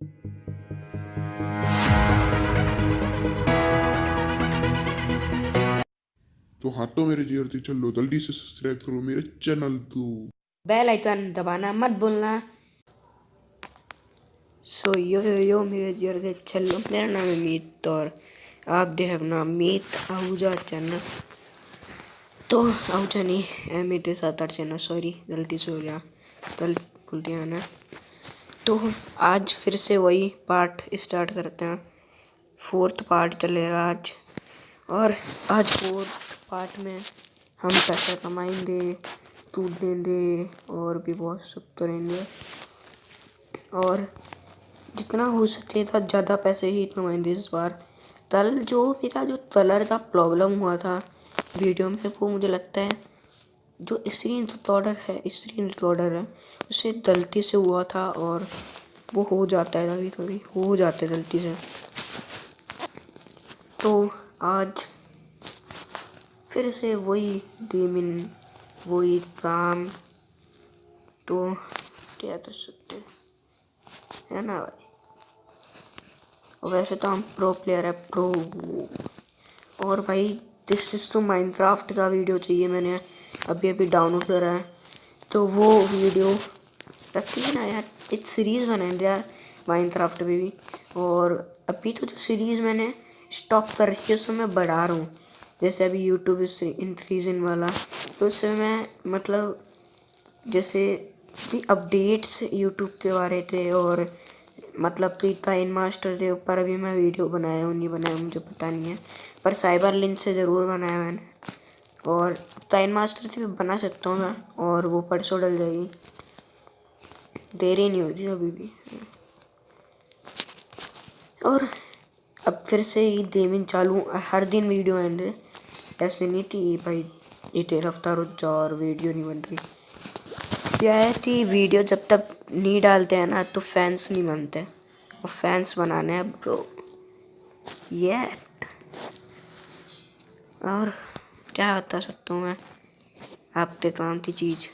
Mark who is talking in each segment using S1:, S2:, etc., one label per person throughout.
S1: तो हाँ तो मेरे जिगरती चलो जल्दी से सब्सक्राइब करो मेरे चैनल को,
S2: बेल आइकन दबाना मत भूलना। सो यो मेरे जिगरती चलो, मेरा नाम है मीत और आप देख अपना मीत आहूजा चैनल। तो आहूजा नहीं है मेरे 7-8 चैनल, सॉरी गलती से हो गया, कल भूल गया ना। तो आज फिर से वही पार्ट स्टार्ट करते हैं, 4th पार्ट चलेगा आज। और आज 4th पार्ट में हम पैसा कमाएंगे, टूट देंगे और भी बहुत सब करेंगे। और जितना हो सके था ज़्यादा पैसे ही कमाएंगे इस बार। मेरा जो कलर का प्रॉब्लम हुआ था वीडियो में, वो मुझे लगता है जो स्क्रीन रिकॉर्डर है उसे गलती से हुआ था, और वो हो जाता है कभी कभी, हो जाता है गलती से। तो आज फिर से वही गेमिंग, वही काम, तो क्या कर सकते है ना भाई। और वैसे तो हम प्रो प्लेयर है, प्रो। और भाई दिस इज तो माइनक्राफ्ट का वीडियो चाहिए, मैंने अभी डाउनलोड करा है। तो वो वीडियो रखती है ना यार, एक सीरीज़ बनाएंगे यार माइनक्राफ्ट पे भी। और अभी तो जो सीरीज़ मैंने स्टॉप कर रखी है उसमें मैं बढ़ा रहा हूँ। जैसे अभी यूट्यूब इंक्रीजन वाला, तो उससे मैं मतलब जैसे कि अपडेट्स यूट्यूब के बारे थे, और मतलब कि काइन मास्टर के ऊपर अभी मैं वीडियो बनाया हूँ, नहीं बनाया मुझे पता नहीं है, पर साइबर लिंक से ज़रूर बनाया मैंने। और काइन मास्टर से भी बना सकता हूँ मैं, और वो परसों डल जाएगी, देरी नहीं हो रही अभी भी। और अब फिर से ही गेमिंग चालू, हर दिन वीडियो आएंगे, ऐसे नहीं थी भाई एक हफ्ता रुक जाओ और वीडियो नहीं बन रही। क्या है कि वीडियो जब तक नहीं डालते हैं ना तो फैंस नहीं बनते, और फैंस बनाने हैं ब्रो ये। और क्या बता सकता हूँ मैं आपके काम की चीज़।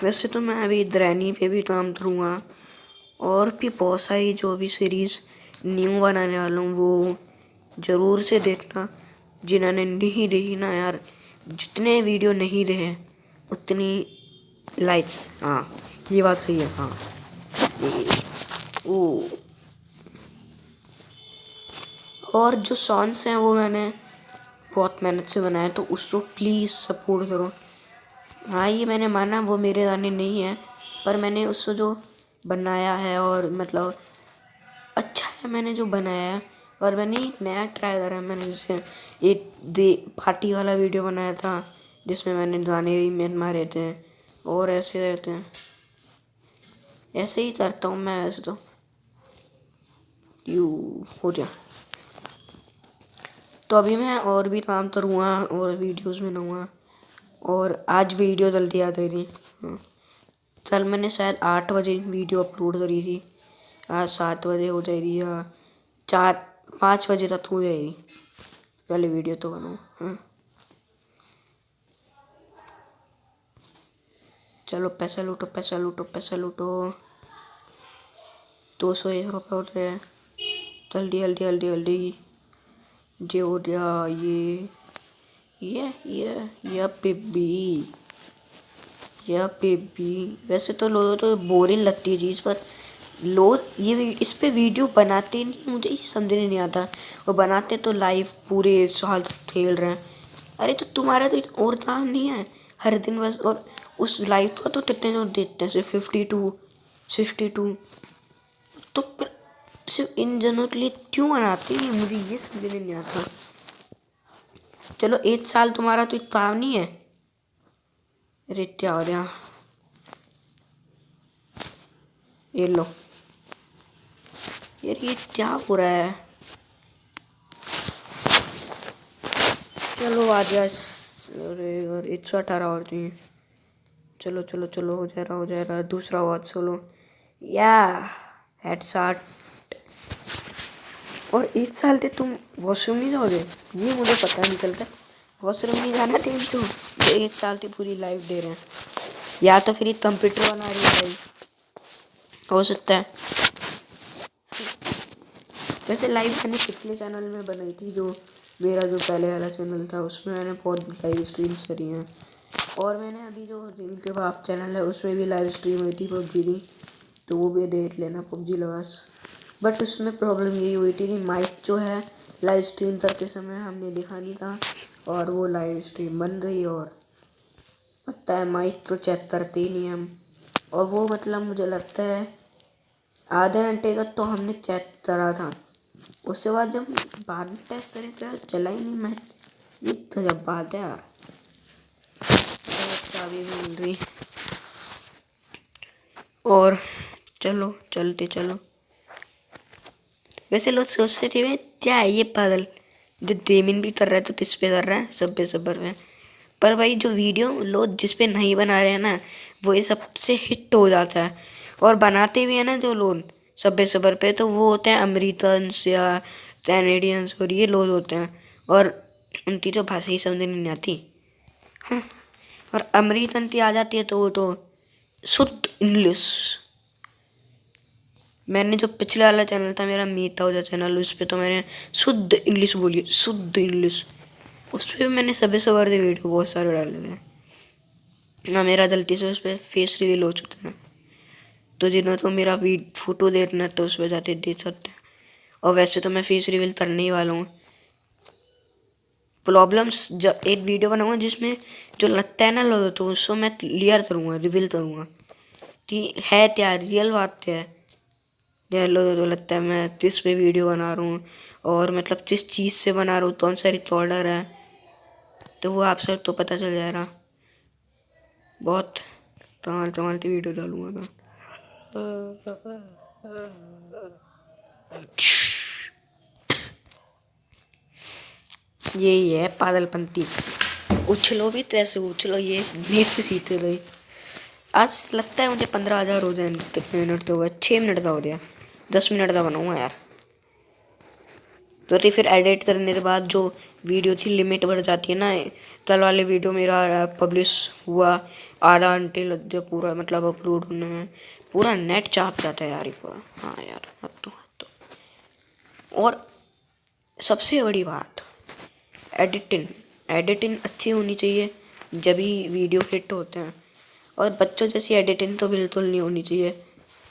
S2: वैसे तो मैं अभी ड्रैनी पे भी काम करूँगा, और भी बहुत सारी जो भी सीरीज़ न्यू बनाने वाला हूँ वो ज़रूर से देखना। जिन्होंने नहीं देखी ना यार, जितने वीडियो नहीं रहे उतनी लाइक्स, हाँ ये बात सही है। हाँ ओ, और जो सॉन्ग्स हैं वो मैंने बहुत मेहनत से बनाया, तो उसको प्लीज़ सपोर्ट करो। हाँ ये मैंने माना वो मेरे गाने नहीं है, पर मैंने उसको जो बनाया है और मतलब अच्छा है मैंने जो बनाया है। और मैंने एक नया ट्राई करा है, मैंने जैसे एक पार्टी वाला वीडियो बनाया था जिसमें मैंने गाने रीमेक मारे थे, और ऐसे रहते हैं, ऐसे ही करता हूँ मैं वैसे तो। यू हो गया। तो अभी मैं और भी काम करूँगा और वीडियोस बनाऊँगा, और आज वीडियो जल्दी आ गई थी। हाँ, कल मैंने शायद 8 बजे वीडियो अपलोड करी थी, आज 7 बजे हो जाएगी, या 4-5 बजे तक हो जाएगी। पहले वीडियो तो बनाऊँ। हाँ चलो पैसा लूटो, पैसा लूटो, पैसा लूटो। 201 रुपये होते हैं, जल्दी जल्दी जल्दी जल्दी। जे हो गया ये बेबी। वैसे तो लोगों तो बोरिंग लगती है चीज़, पर लोग इस पे वीडियो बनाते नहीं, मुझे ये समझ नहीं आता। वो बनाते तो लाइव पूरे साल खेल रहे हैं। अरे तो तुम्हारा तो और काम नहीं है हर दिन बस, और उस लाइव का तो कितने जो देखते हैं, सिर्फ 52 तो फिर सिर्फ इन जनों के लिए क्यों बनाते हैं, मुझे ये समझ नहीं आता। चलो 1 साल तुम्हारा तो काम नहीं है। अरे क्या हो रहा, ये लो यार, ये क्या हो रहा है। चलो आ जा, अरे यार 118 और चाहिए। चलो चलो चलो, हो जा रहा दूसरा वाच सोलो या हेडशॉट। और 1 साल से तुम वॉशरूम नहीं जाओगे, ये मुझे पता नहीं चलता। वॉशरूम नहीं जाना टीम तो 1 साल से पूरी लाइफ दे रहे हैं, या तो फिर कंप्यूटर बना रही है भाई, हो सकता है। वैसे लाइव मैंने पिछले चैनल में बनाई थी, जो मेरा जो पहले वाला चैनल था उसमें मैंने बहुत लाइव स्ट्रीम्स करी हैं। और मैंने अभी जो रील के बाप चैनल है उसमें भी लाइव स्ट्रीम हुई थी पबजी की, तो वो भी देख लेना पबजी लवर्स। बट उसमें प्रॉब्लम यही हुई थी कि माइक जो है लाइव स्ट्रीम करते समय हमने देखा नहीं था, और वो लाइव स्ट्रीम बन रही और पता है माइक तो चेक करते ही नहीं हम। और वो मतलब मुझे लगता है आधे घंटे का तो हमने चेक करा था, उसके बाद जब बाद में टेस्ट करें तो चला ही नहीं मैच। ये तो जब बात है यार। चाबी भी मिल रही और चलो चलते चलो। वैसे लोग सोचते थे भाई क्या है ये पागल, जो गेमिंग भी कर रहा है तो किस पे कर रहा है, सब पे सबर में। पर भाई जो वीडियो लोग जिस पे नहीं बना रहे हैं ना, वो ये सबसे हिट हो जाता है। और बनाते भी हैं ना जो लोग सब पे सबर पे, तो वो होते हैं अमेरिकन्स या कैनेडियंस, और ये लोग होते हैं, और उनकी तो भाषा ही समझ नहीं आती। हाँ, और अमेरिकन की आ जाती है तो वो तो शुद्ध इंग्लिश। मैंने जो पिछले वाला चैनल था मेरा मीता हो चैनल, उस पर तो मैंने शुद्ध इंग्लिश बोली, शुद्ध इंग्लिश। उस पर भी मैंने सभी सवार दे वीडियो बहुत सारे डाले थे ना। मेरा गलती से उस पर फेस रिवील हो चुका है, तो जिन्होंने तो मेरा फोटो देखना है तो उस पर जाते देख सकते हैं। और वैसे तो मैं फेस रिवील करने ही वाला हूँ। प्रॉब्लम्स जब एक वीडियो बनाऊँगा जिसमें जो लगता है ना लोगों, तो उसको मैं क्लियर करूँगा, रिवील करूँगा कि है क्या, रियल बात क्या है। लोगों को लगता है मैं किस पे वीडियो बना रहा हूँ, और मतलब किस चीज़ से बना रहा हूँ, कौन सा रिकॉर्डर है, तो वो आप सब तो पता चल जाएगा। बहुत कमाल कमाल की वीडियो डालूँगा मैं। यही है पागलपंती, उछलो भी तो ऐसे उछलो, ये मेरे से सीखते रहे। आज लगता है मुझे 15,000 हो जाए। कितने मिनट तो हुआ, 6 मिनट का हो गया, 10 मिनट का बनाऊँगा यार। तो फिर एडिट करने के बाद जो वीडियो की लिमिट बढ़ जाती है ना, कल वाले वीडियो मेरा पब्लिश हुआ आधा घंटे लग गया पूरा, मतलब अपलोड होने में पूरा नेट चाप जाता है यार पूरा। हाँ यार अब तो। और सबसे बड़ी बात, एडिटिंग अच्छी होनी चाहिए जब ही वीडियो हिट होते हैं, और बच्चों जैसी एडिटिंग तो बिल्कुल नहीं होनी चाहिए।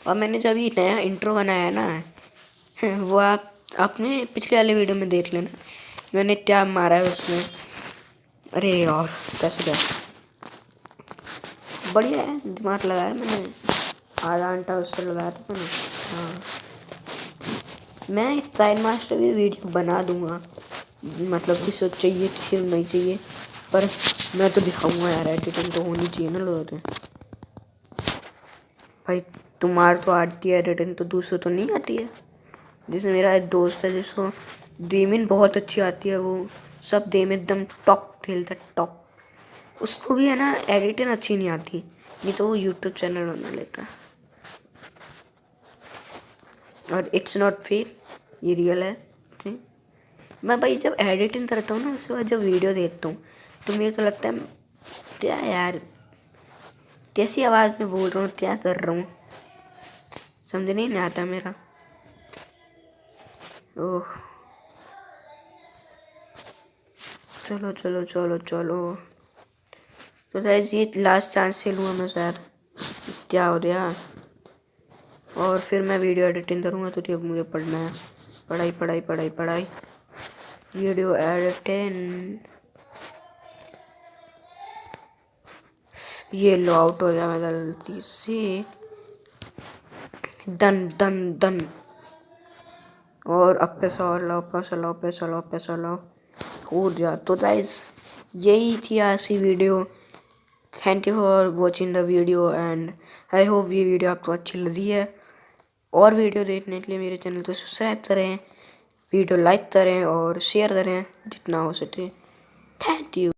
S2: और मैंने जब ये नया इंट्रो बनाया ना, वो आप अपने पिछले वाले वीडियो में देख लेना, मैंने क्या मारा है उसमें। अरे यार कैसे क्या बढ़िया है, दिमाग लगाया मैंने, आधा घंटा उस पर लगाया था मैंने। हाँ, मैं टाइम मास्टर की वीडियो बना दूंगा, मतलब किसी को चाहिए किसी को नहीं चाहिए, पर मैं तो दिखाऊंगा यार, एडिटिंग तो होनी चाहिए ना लोगों को। भाई तुम्हारे तो आती है एडिटिंग, तो दूसरों तो नहीं आती है। जैसे मेरा एक दोस्त है जिसको गेमिंग बहुत अच्छी आती है, वो सब गेम एकदम टॉप खेलता है, टॉप। उसको भी है ना एडिटिंग अच्छी नहीं आती, नहीं तो वो यूट्यूब चैनल बना लेता है। और इट्स नॉट फेक, ये रियल है। मैं भाई जब एडिटिंग करता हूँ ना, उसके बाद जब वीडियो देखता हूँ तो मेरे को लगता है क्या यार, कैसी आवाज़ में बोल रहा हूँ, क्या कर रहा हूँ, समझ नहीं आता मेरा। ओह चलो चलो चलो चलो, तो गाइस ये लास्ट चांस से लूँगा मैं शायद, क्या हो गया। और फिर मैं वीडियो एडिटिंग करूँगा, तो अब मुझे पढ़ना है, पढ़ाई पढ़ाई पढ़ाई पढ़ाई। वीडियो एडिटिंग, ये लो आउट हो गया मैं गलती से, डन डन डन। और अब पैसा और लाओ, पैसा लाओ, पैसा लाओ, पैसा लाओ, हो गया। तो गाइस यही थी आज की video. Thank you for watching the video, and I hope ये वीडियो आपको अच्छी लगी है। और वीडियो देखने के लिए मेरे चैनल को सब्सक्राइब करें, वीडियो लाइक करें और शेयर करें जितना हो सके। Thank you.